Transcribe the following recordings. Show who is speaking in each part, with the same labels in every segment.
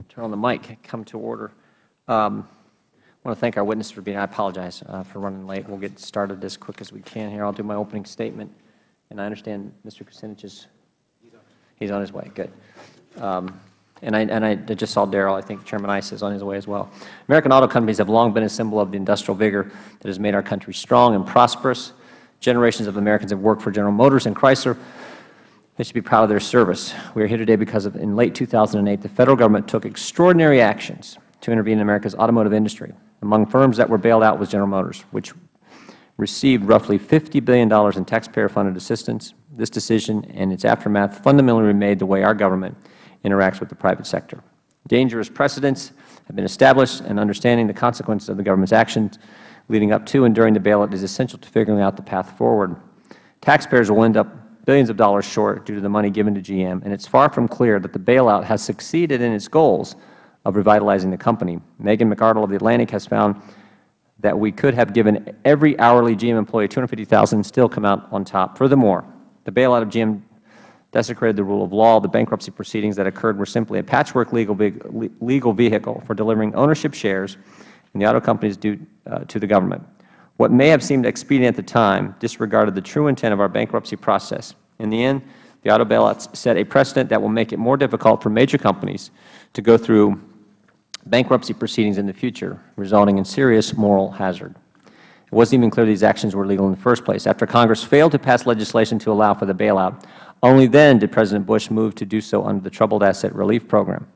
Speaker 1: turn on the mic, come to order. I want to thank our witnesses for being here. I apologize for running late. We'll get started as quick as we can here. I'll do my opening statement. And I understand Mr. Kucinich is on his way. Good. And I just saw Darrell. I think Chairman Issa is on his way as well. American auto companies have long been a symbol of the industrial vigor that has made our country strong and prosperous. Generations of Americans have worked for General Motors and Chrysler. They should be proud of their service. We are here today because in late 2008, the Federal Government took extraordinary actions to intervene in America's automotive industry. Among firms that were bailed out was General Motors, which received roughly $50 billion in taxpayer-funded assistance. This decision and its aftermath fundamentally remade the way our government interacts with the private sector. Dangerous precedents have been established, and understanding the consequences of the government's actions leading up to and during the bailout is essential to figuring out the path forward. Taxpayers will end up billions of dollars short due to the money given to GM, and it is far from clear that the bailout has succeeded in its goals of revitalizing the company. Megan McArdle of The Atlantic has found that we could have given every hourly GM employee $250,000 and still come out on top. Furthermore, the bailout of GM desecrated the rule of law. The bankruptcy proceedings that occurred were simply a patchwork legal vehicle for delivering ownership shares in the auto companies due to the government. What may have seemed expedient at the time disregarded the true intent of our bankruptcy process. In the end, the auto bailouts set a precedent that will make it more difficult for major companies to go through bankruptcy proceedings in the future, resulting in serious moral hazard. It wasn't even clear these actions were legal in the first place. After Congress failed to pass legislation to allow for the bailout, only then did President Bush move to do so under the Troubled Asset Relief Program.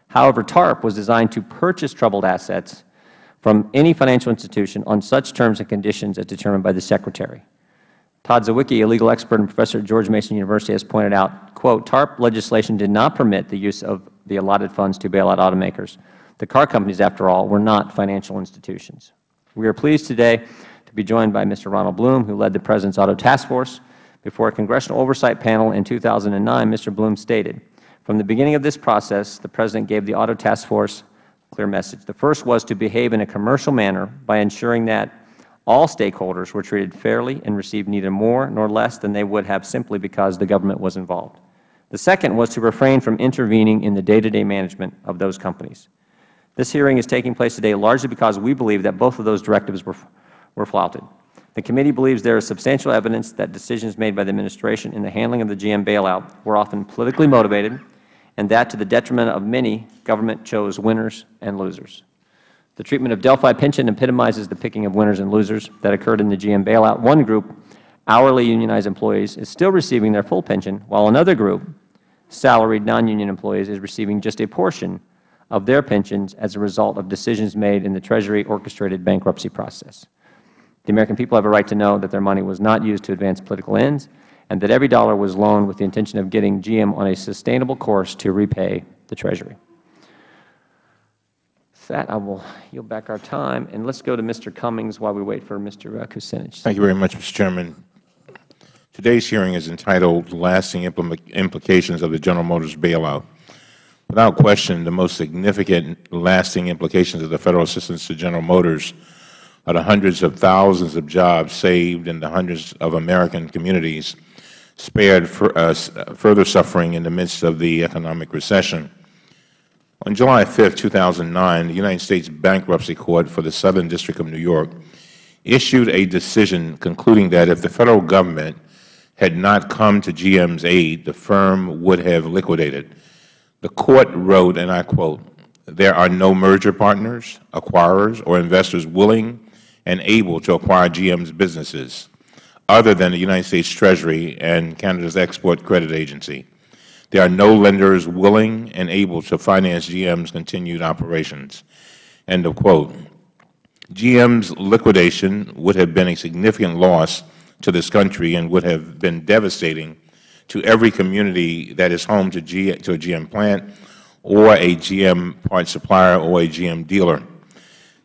Speaker 1: However, TARP was designed to purchase troubled assets from any financial institution on such terms and conditions as determined by the Secretary. Todd Zawicki, a legal expert and professor at George Mason University, has pointed out, quote, TARP legislation did not permit the use of the allotted funds to bail out automakers. The car companies, after all, were not financial institutions. We are pleased today to be joined by Mr. Ronald Bloom, who led the President's Auto Task Force. Before a Congressional Oversight panel in 2009, Mr. Bloom stated, from the beginning of this process, the President gave the Auto Task Force a clear message. The first was to behave in a commercial manner by ensuring that all stakeholders were treated fairly and received neither more nor less than they would have simply because the government was involved. The second was to refrain from intervening in the day-to-day management of those companies. This hearing is taking place today largely because we believe that both of those directives were flouted. The committee believes there is substantial evidence that decisions made by the Administration in the handling of the GM bailout were often politically motivated, and that to the detriment of many, government chose winners and losers. The treatment of Delphi pension epitomizes the picking of winners and losers that occurred in the GM bailout. One group, hourly unionized employees, is still receiving their full pension, while another group, salaried non-union employees, is receiving just a portion of their pensions as a result of decisions made in the Treasury-orchestrated bankruptcy process. The American people have a right to know that their money was not used to advance political ends, and that every dollar was loaned with the intention of getting GM on a sustainable course to repay the Treasury. With that, I will yield back our time, and let's go to Mr. Cummings while we wait for Mr. Kucinich.
Speaker 2: Thank you very much, Mr. Chairman. Today's hearing is entitled Lasting Implications of the General Motors Bailout. Without question, the most significant lasting implications of the Federal assistance to General Motors are the hundreds of thousands of jobs saved and the hundreds of American communities spared further suffering in the midst of the economic recession. On July 5, 2009, the United States Bankruptcy Court for the Southern District of New York issued a decision concluding that if the Federal Government had not come to GM's aid, the firm would have liquidated. The Court wrote, and I quote, "There are no merger partners, acquirers, or investors willing and able to acquire GM's businesses other than the United States Treasury and Canada's Export Credit Agency. There are no lenders willing and able to finance GM's continued operations." End of quote. GM's liquidation would have been a significant loss to this country and would have been devastating to every community that is home to a GM plant or a GM part supplier or a GM dealer.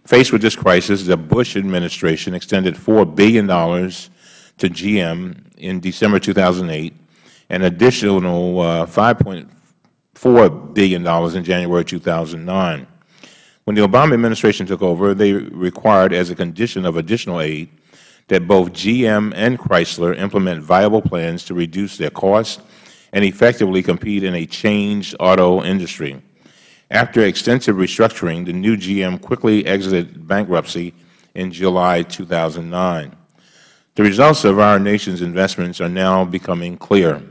Speaker 2: Faced with this crisis, the Bush administration extended $4 billion to GM in December 2008, an additional $5.4 billion in January 2009. When the Obama administration took over, they required as a condition of additional aid that both GM and Chrysler implement viable plans to reduce their costs and effectively compete in a changed auto industry. After extensive restructuring, the new GM quickly exited bankruptcy in July 2009. The results of our nation's investments are now becoming clear.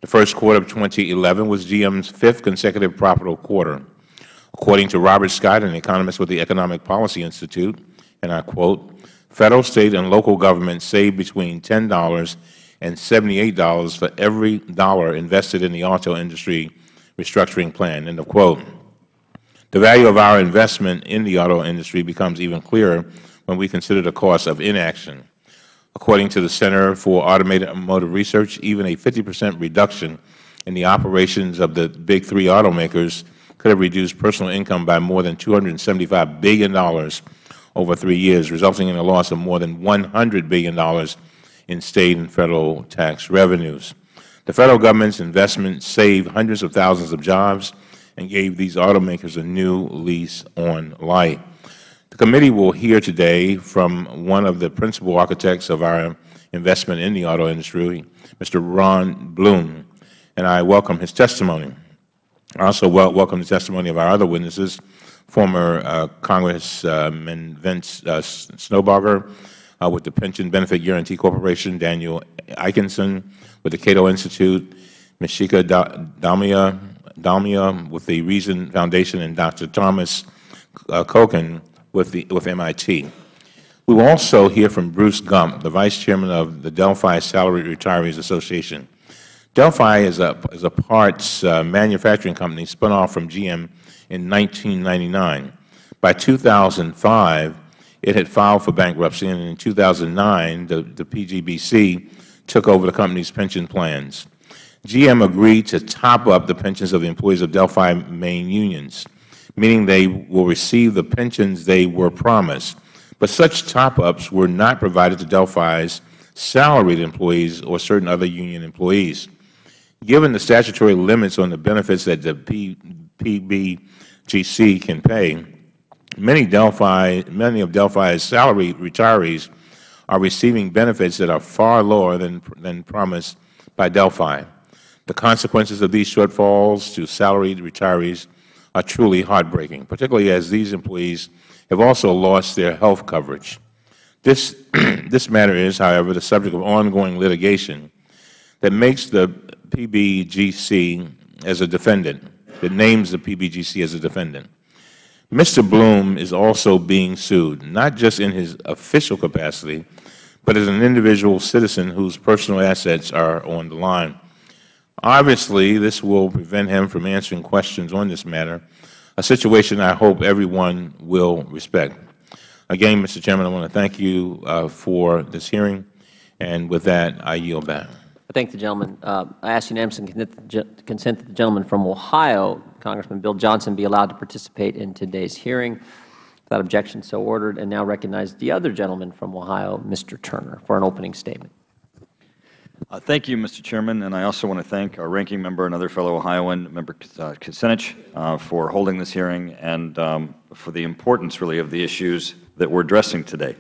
Speaker 2: The first quarter of 2011 was GM's fifth consecutive profitable quarter. According to Robert Scott, an economist with the Economic Policy Institute, and I quote, "Federal, state, and local governments save between $10 and $78 for every dollar invested in the auto industry restructuring plan," end of quote. The value of our investment in the auto industry becomes even clearer when we consider the cost of inaction. According to the Center for Automotive Research, even a 50% reduction in the operations of the big three automakers could have reduced personal income by more than $275 billion over 3 years, resulting in a loss of more than $100 billion in state and federal tax revenues. The federal government's investments saved hundreds of thousands of jobs and gave these automakers a new lease on life. The committee will hear today from one of the principal architects of our investment in the auto industry, Mr. Ron Bloom, and I welcome his testimony. I also welcome the testimony of our other witnesses, former Congressman Vince Snowbarger with the Pension Benefit Guaranty Corporation, Daniel Eikenson with the Cato Institute, Mishika Dalmia with the Reason Foundation, and Dr. Thomas Kochen with MIT. We will also hear from Bruce Gump, the Vice Chairman of the Delphi Salaried Retirees Association. Delphi is a parts manufacturing company spun off from GM in 1999. By 2005, it had filed for bankruptcy, and in 2009, the PGBC took over the company's pension plans. GM agreed to top up the pensions of the employees of Delphi main unions, meaning they will receive the pensions they were promised. But such top-ups were not provided to Delphi's salaried employees or certain other union employees. Given the statutory limits on the benefits that the PBGC can pay, many of Delphi's salaried retirees are receiving benefits that are far lower than promised by Delphi. The consequences of these shortfalls to salaried retirees are truly heartbreaking, particularly as these employees have also lost their health coverage. This matter is, however, the subject of ongoing litigation that makes the PBGC as a defendant, that names the PBGC as a defendant. Mr. Bloom is also being sued, not just in his official capacity, but as an individual citizen whose personal assets are on the line. Obviously, this will prevent him from answering questions on this matter, a situation I hope everyone will respect. Again, Mr. Chairman, I want to thank you for this hearing, and with that, I yield back.
Speaker 1: I thank the gentleman. I ask unanimous consent that the gentleman from Ohio, Congressman Bill Johnson, be allowed to participate in today's hearing. Without objection, so ordered. And now recognize the other gentleman from Ohio, Mr. Turner, for an opening statement.
Speaker 3: Thank you, Mr. Chairman, and I also want to thank our ranking member and other fellow Ohioan, Member Kucinich, for holding this hearing and for the importance, really, of the issues that we're addressing today.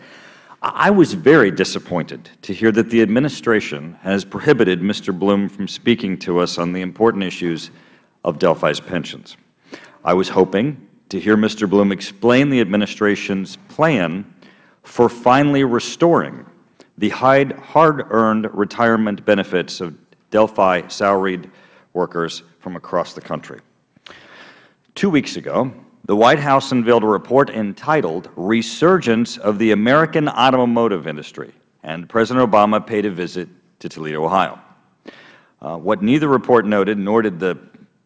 Speaker 3: I was very disappointed to hear that the administration has prohibited Mr. Bloom from speaking to us on the important issues of Delphi's pensions. I was hoping to hear Mr. Bloom explain the administration's plan for finally restoring the hard-earned retirement benefits of Delphi salaried workers from across the country. 2 weeks ago, the White House unveiled a report entitled Resurgence of the American Automotive Industry, and President Obama paid a visit to Toledo, Ohio. What neither report noted nor did the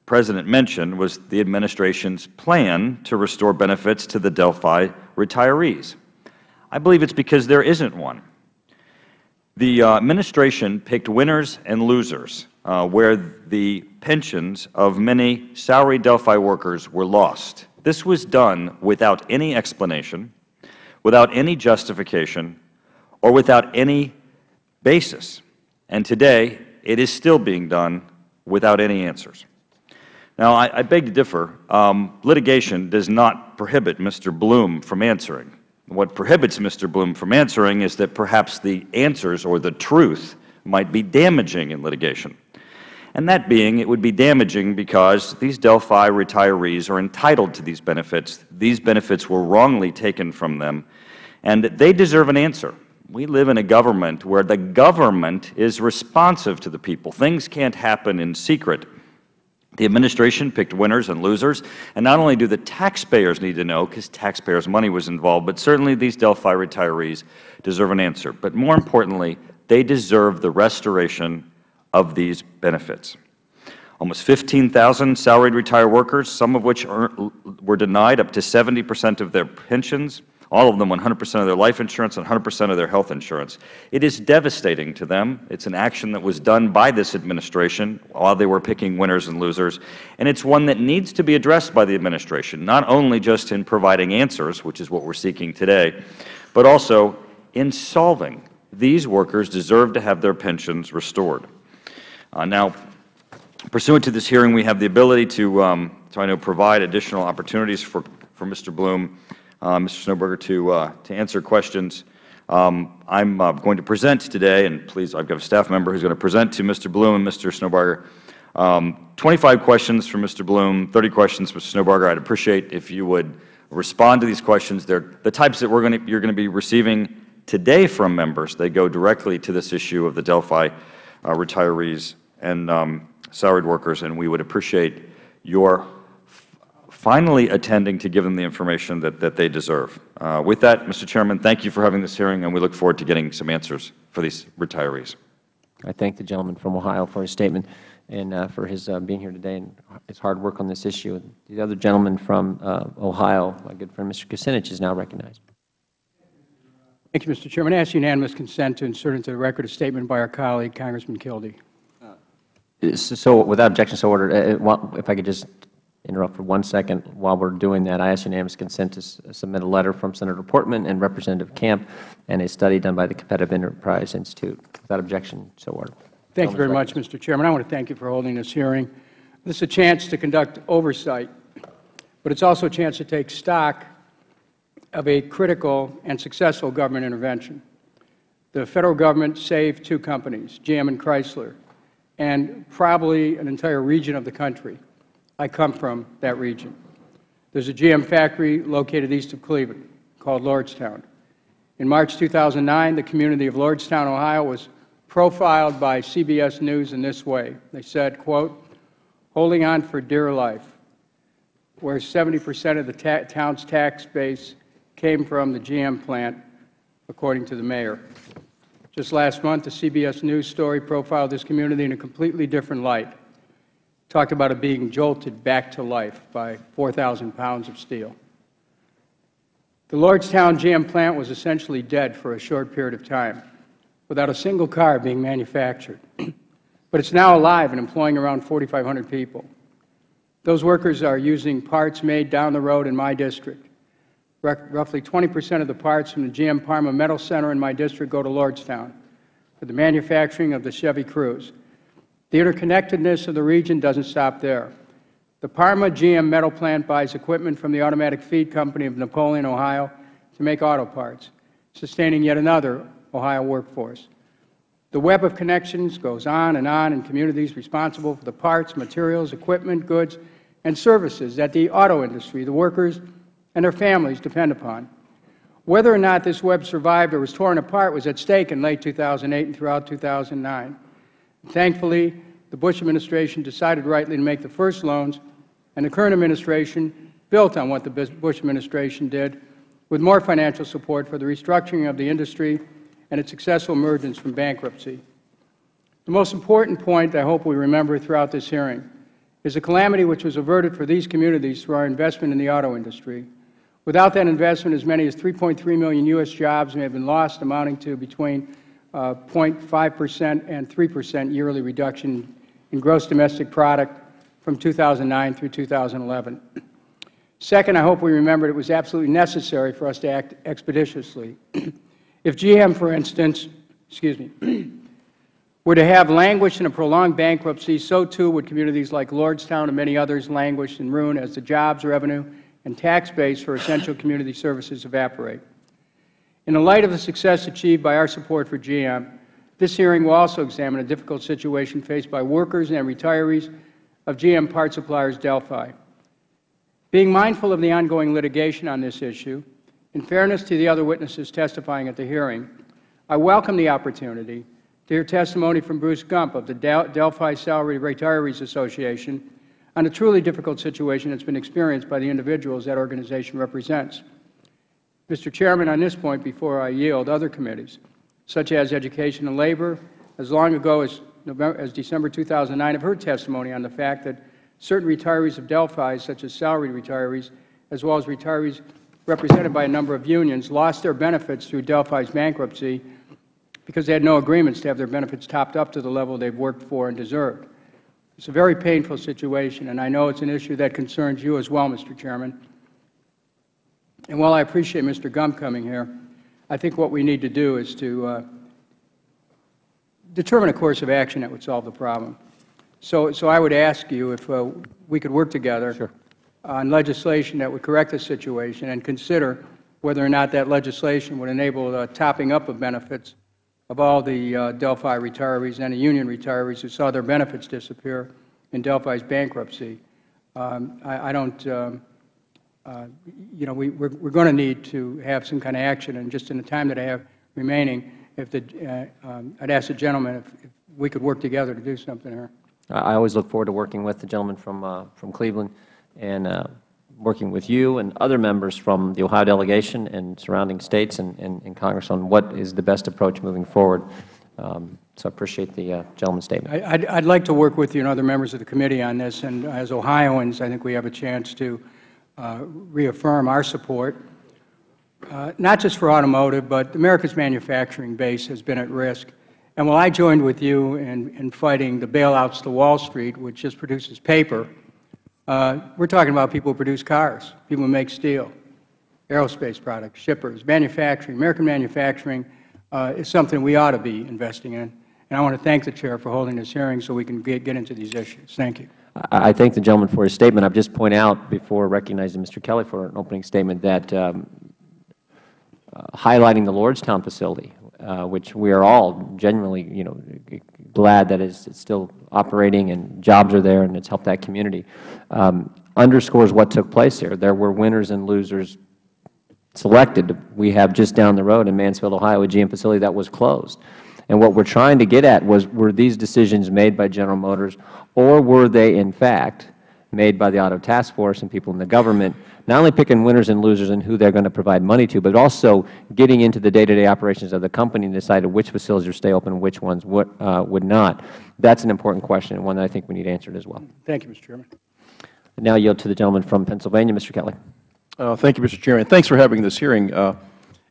Speaker 3: President mention was the administration's plan to restore benefits to the Delphi retirees. I believe it's because there isn't one. The administration picked winners and losers where the pensions of many salaried Delphi workers were lost. This was done without any explanation, without any justification, or without any basis. And today, it is still being done without any answers. Now, I beg to differ. Litigation does not prohibit Mr. Bloom from answering. What prohibits Mr. Bloom from answering is that perhaps the answers or the truth might be damaging in litigation. and that being it would be damaging because these Delphi retirees are entitled to these benefits. These benefits were wrongly taken from them, and they deserve an answer. We live in a government where the government is responsive to the people. Things can't happen in secret. The administration picked winners and losers, and not only do the taxpayers need to know, because taxpayers' money was involved, but certainly these Delphi retirees deserve an answer. But more importantly, they deserve the restoration of these benefits. Almost 15,000 salaried retired workers, some of which were denied up to 70% of their pensions, all of them 100% of their life insurance and 100% of their health insurance. It is devastating to them. It's an action that was done by this administration while they were picking winners and losers, and it's one that needs to be addressed by the administration, not only just in providing answers, which is what we're seeking today, but also in solving. These workers deserve to have their pensions restored. Now, pursuant to this hearing, we have the ability to I know, provide additional opportunities for Mr. Bloom, Mr. Snowberger, to answer questions. I'm going to present today, and please, I've got a staff member who's going to present to Mr. Bloom and Mr. Snowberger 25 questions for Mr. Bloom, 30 questions for Mr. Snowberger. I'd appreciate if you would respond to these questions. They're the types that you're going to be receiving today from members. They go directly to this issue of the Delphi retirees and salaried workers, and we would appreciate your finally attending to give them the information that they deserve. With that, Mr. Chairman, thank you for having this hearing, and we look forward to getting some answers for these retirees.
Speaker 1: I thank the gentleman from Ohio for his statement and for his being here today and his hard work on this issue. The other gentleman from Ohio, my good friend Mr. Kucinich, is now recognized.
Speaker 4: Thank you, Mr. Chairman. I ask unanimous consent to insert into the record a statement by our colleague, Congressman Kildee.
Speaker 1: So, without objection, so ordered. If I could just interrupt for 1 second while we're doing that, I ask unanimous consent to submit a letter from Senator Portman and Representative Camp and a study done by the Competitive Enterprise Institute. Without objection, so ordered.
Speaker 4: Thank you very much, Mr. Chairman. I want to thank you for holding this hearing. This is a chance to conduct oversight, but it's also a chance to take stock of a critical and successful government intervention. The Federal Government saved 2 companies, GM and Chrysler, and probably an entire region of the country. I come from that region. There's a GM factory located east of Cleveland called Lordstown. In March 2009, the community of Lordstown, Ohio was profiled by CBS News in this way. They said, quote, "Holding on for dear life," where 70% of the town's tax base came from the GM plant, according to the mayor. Just last month, a CBS News story profiled this community in a completely different light. Talked about it being jolted back to life by 4,000 pounds of steel. The Lordstown GM plant was essentially dead for a short period of time, without a single car being manufactured. But it's now alive and employing around 4,500 people. Those workers are using parts made down the road in my district. Roughly 20% of the parts from the GM Parma Metal Center in my district go to Lordstown for the manufacturing of the Chevy Cruze. The interconnectedness of the region doesn't stop there. The Parma GM metal plant buys equipment from the Automatic Feed Company of Napoleon, Ohio, to make auto parts, sustaining yet another Ohio workforce. The web of connections goes on in communities responsible for the parts, materials, equipment, goods, and services that the auto industry, the workers, and their families depend upon. Whether or not this web survived or was torn apart was at stake in late 2008 and throughout 2009. Thankfully, the Bush administration decided rightly to make the first loans, and the current administration built on what the Bush administration did with more financial support for the restructuring of the industry and its successful emergence from bankruptcy. The most important point I hope we remember throughout this hearing is a calamity which was averted for these communities through our investment in the auto industry. Without that investment, as many as 3.3 million U.S. jobs may have been lost, amounting to between 0.5% and 3% yearly reduction in gross domestic product from 2009 through 2011. Second, I hope we remembered it was absolutely necessary for us to act expeditiously. If GM, for instance, were to have languished in a prolonged bankruptcy, so too would communities like Lordstown and many others languish and ruin as the jobs, revenue, and tax base for essential community services evaporate. In the light of the success achieved by our support for GM, This hearing will also examine a difficult situation faced by workers and retirees of GM part suppliers Delphi. Being mindful of the ongoing litigation on this issue, in fairness to the other witnesses testifying at the hearing, I welcome the opportunity to hear testimony from Bruce Gump of the Delphi Salary Retirees Association on a truly difficult situation that has been experienced by the individuals that organization represents. Mr. Chairman, on this point, before I yield, other committees, such as Education and Labor, as long ago as December 2009, have heard testimony on the fact that certain retirees of Delphi, such as salaried retirees, as well as retirees represented by a number of unions, lost their benefits through Delphi's bankruptcy because they had no agreements to have their benefits topped up to the level they've worked for and deserved. It's a very painful situation, and I know it's an issue that concerns you as well, Mr. Chairman. And while I appreciate Mr. Gump coming here, I think what we need to do is to determine a course of action that would solve the problem. So I would ask you if we could work together on legislation that would correct the situation and consider whether or not that legislation would enable the topping up of benefits of all the Delphi retirees and the union retirees who saw their benefits disappear in Delphi's bankruptcy. I don't, you know, we're going to need to have some kind of action, and just in the time that I have remaining, I'd ask the gentleman if we could work together to do something here.
Speaker 1: I always look forward to working with the gentleman from Cleveland and working with you and other members from the Ohio delegation and surrounding states and Congress on what is the best approach moving forward. So I appreciate the gentleman's statement.
Speaker 4: I'd like to work with you and other members of the committee on this, and as Ohioans, I think we have a chance to reaffirm our support, not just for automotive, but America's manufacturing base has been at risk. And while I joined with you in fighting the bailouts to Wall Street, which just produces paper, we're talking about people who produce cars, people who make steel, aerospace products, shippers, manufacturing. American manufacturing is something we ought to be investing in. And I want to thank the Chair for holding this hearing so we can get into these issues. Thank you.
Speaker 1: I thank the gentleman for his statement. I would just point out, before recognizing Mr. Kelly for an opening statement, that highlighting the Lordstown facility, which we are all genuinely, glad that it's still operating and jobs are there and it's helped that community, underscores what took place there. There were winners and losers selected. We have just down the road in Mansfield, Ohio, a GM facility that was closed. And what we're trying to get at was, were these decisions made by General Motors, or were they, in fact, made by the Auto Task Force and people in the government, not only picking winners and losers and who they're going to provide money to, but also getting into the day-to-day operations of the company and deciding which facilities would stay open and which ones would not. That's an important question, and one that I think we need answered as well.
Speaker 4: Thank you, Mr. Chairman.
Speaker 1: I now yield to the gentleman from Pennsylvania, Mr. Kelly.
Speaker 5: Thank you, Mr. Chairman. Thanks for having this hearing.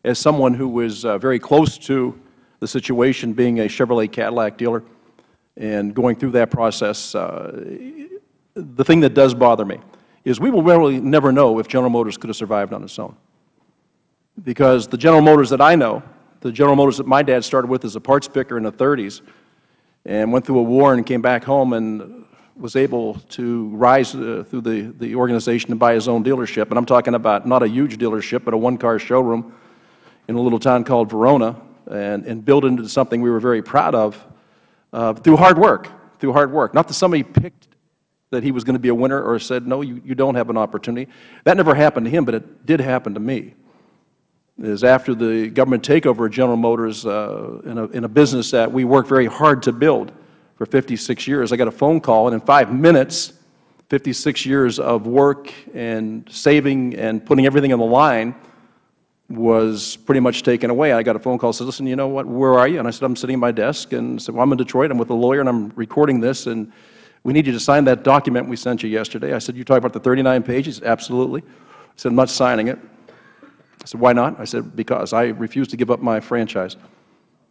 Speaker 5: As someone who was very close to the situation, being a Chevrolet Cadillac dealer and going through that process, the thing that does bother me is we will really never know if General Motors could have survived on its own. Because the General Motors that I know, the General Motors that my dad started with as a parts picker in the 30s and went through a war and came back home and was able to rise through the organization and buy his own dealership. And I'm talking about not a huge dealership, but a one-car showroom in a little town called Verona, and build into something we were very proud of through hard work, Not that somebody picked that he was going to be a winner or said, no, you don't have an opportunity. That never happened to him, but it did happen to me. Is after the government takeover of General Motors in a business that we worked very hard to build for 56 years, I got a phone call, and in 5 minutes, 56 years of work and saving and putting everything on the line was pretty much taken away. I got a phone call, said, listen, you know what, where are you? And I said, I'm sitting at my desk, and said, well, I'm in Detroit, I'm with a lawyer, and I'm recording this, and we need you to sign that document we sent you yesterday. I said, you talk about the 39 pages? Absolutely. I said, I'm not signing it. I said, why not? I said, because I refuse to give up my franchise.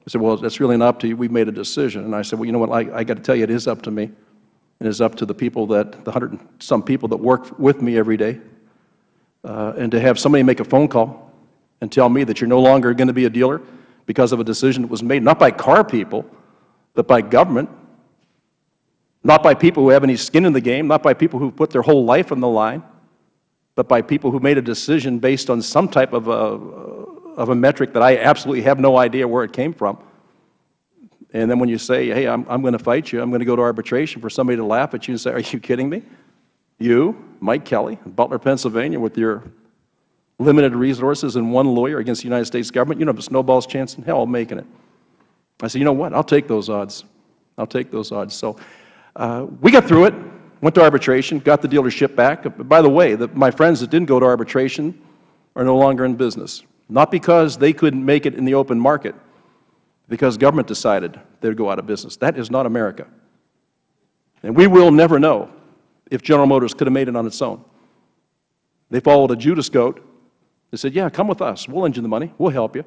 Speaker 5: I said, well, that's really not up to you. We've made a decision. And I said, well, you know what, I got to tell you, it is up to me. It is up to the people the 100 and some people that work with me every day. And to have somebody make a phone call and tell me that you're no longer going to be a dealer because of a decision that was made, not by car people, but by government, not by people who have any skin in the game, not by people who put their whole life on the line, but by people who made a decision based on some type of a metric that I absolutely have no idea where it came from. And then when you say, hey, I'm going to fight you, I'm going to go to arbitration, for somebody to laugh at you and say, are you kidding me? You, Mike Kelly, Butler, Pennsylvania, with your limited resources and one lawyer against the United States government, you don't have a snowball's chance in hell of making it. I said, you know what, I'll take those odds. I'll take those odds. So we got through it, went to arbitration, got the dealership back. By the way, my friends that didn't go to arbitration are no longer in business. Not because they couldn't make it in the open market, because government decided they would go out of business. That is not America. And we will never know if General Motors could have made it on its own. They followed a Judas goat. They said, yeah, come with us. We'll lend you the money. We'll help you.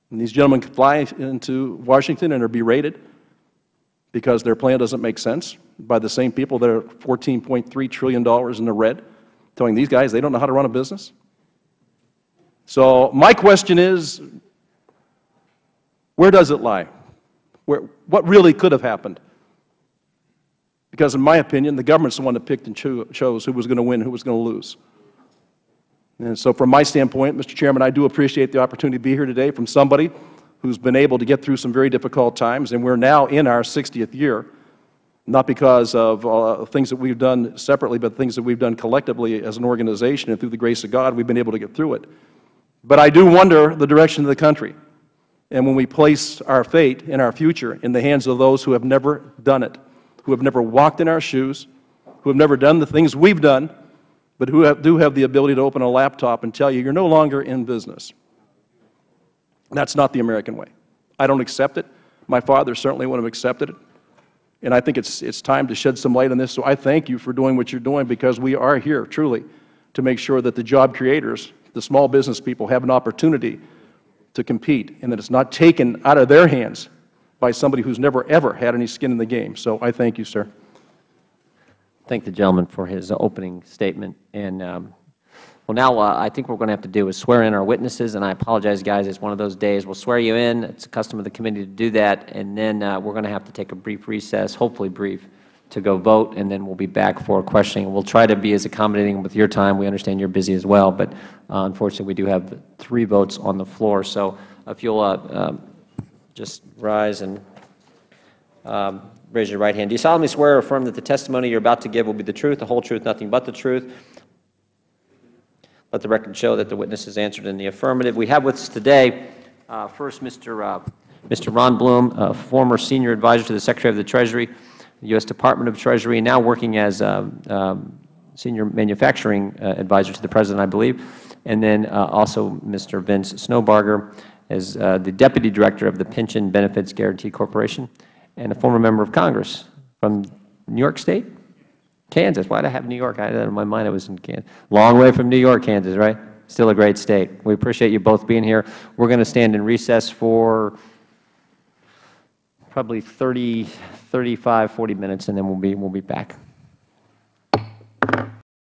Speaker 5: And these gentlemen could fly into Washington and are berated because their plan doesn't make sense by the same people that are $14.3 trillion in the red, telling these guys they don't know how to run a business. So my question is, where does it lie? What really could have happened? Because in my opinion, the government's the one that picked and chose who was going to win and who was going to lose. And so from my standpoint, Mr. Chairman, I do appreciate the opportunity to be here today from somebody who's been able to get through some very difficult times, and we're now in our 60th year, not because of things that we've done separately, but things that we've done collectively as an organization, and through the grace of God, we've been able to get through it. But I do wonder the direction of the country, and when we place our fate and our future in the hands of those who have never done it, who have never walked in our shoes, who have never done the things we've done, but who do have the ability to open a laptop and tell you you're no longer in business. That's not the American way. I don't accept it. My father certainly wouldn't have accepted it. And I think it's time to shed some light on this. So I thank you for doing what you're doing, because we are here truly to make sure that the job creators, the small business people, have an opportunity to compete, and that it's not taken out of their hands by somebody who's never, ever had any skin in the game. So I thank you, sir.
Speaker 1: Thank the gentleman for his opening statement. And well, now I think what we're going to have to do is swear in our witnesses. And I apologize, guys. It's one of those days. We'll swear you in. It's a custom of the committee to do that. And then we're going to have to take a brief recess, hopefully brief, to go vote. And then we'll be back for questioning. We'll try to be as accommodating with your time. We understand you're busy as well. But unfortunately, we do have 3 votes on the floor. So if you'll just rise and raise your right hand. Do you solemnly swear or affirm that the testimony you're about to give will be the truth, the whole truth, nothing but the truth? Let the record show that the witness has answered in the affirmative. We have with us today, first, Mr. Ron Bloom, former senior advisor to the Secretary of the Treasury, the U.S. Department of Treasury, now working as senior manufacturing advisor to the President, I believe, and then also Mr. Vince Snowbarger as the Deputy Director of the Pension Benefits Guaranty Corporation, and a former member of Congress from New York State? Kansas. Why did I have New York? I had that in my mind it was in Kansas. Long way from New York, Kansas, right? Still a great state. We appreciate you both being here. We're going to stand in recess for probably 30, 35, 40 minutes, and then we'll be back.